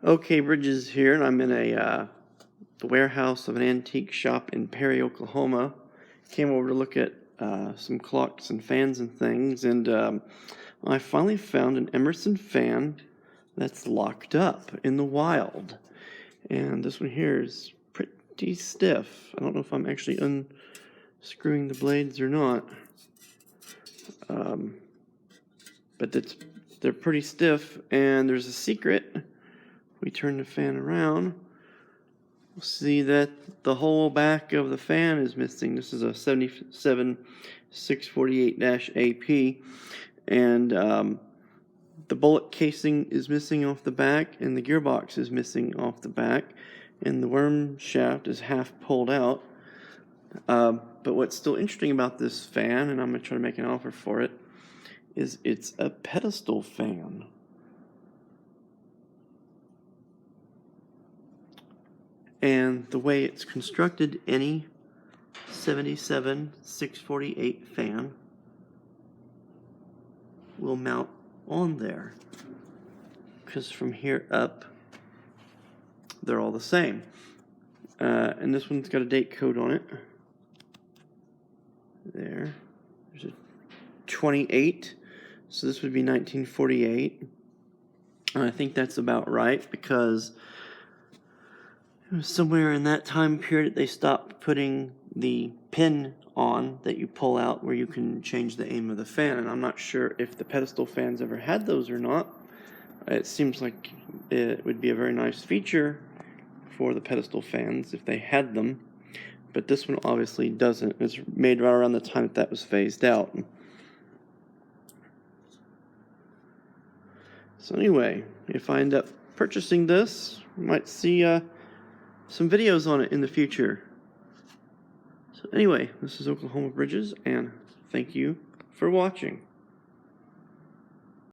Okay, Bridges here, and I'm in the warehouse of an antique shop in Perry, Oklahoma. Came over to look at some clocks and fans and things, and I finally found an Emerson fan that's locked up in the wild. And this one here is pretty stiff. I don't know if I'm actually unscrewing the blades or not, but they're pretty stiff, and there's a secret. We turn the fan around, we'll see that the whole back of the fan is missing. This is a 77 648-AP, and the bullet casing is missing off the back, and the gearbox is missing off the back, and the worm shaft is half pulled out. But what's still interesting about this fan, and I'm going to try to make an offer for it, is it's a pedestal fan. And the way it's constructed, any 77 648 fan will mount on there, because from here up they're all the same. And this one's got a date code on it. There's a 28, so this would be 1948. And I think that's about right, because somewhere in that time period they stopped putting the pin on that you pull out where you can change the aim of the fan, and I'm not sure if the pedestal fans ever had those or not. It seems like it would be a very nice feature for the pedestal fans if they had them, but this one obviously doesn't. It's made right around the time that was phased out. So anyway, if I end up purchasing this, you might see some videos on it in the future. So anyway, this is Oklahoma Bridges, and thank you for watching.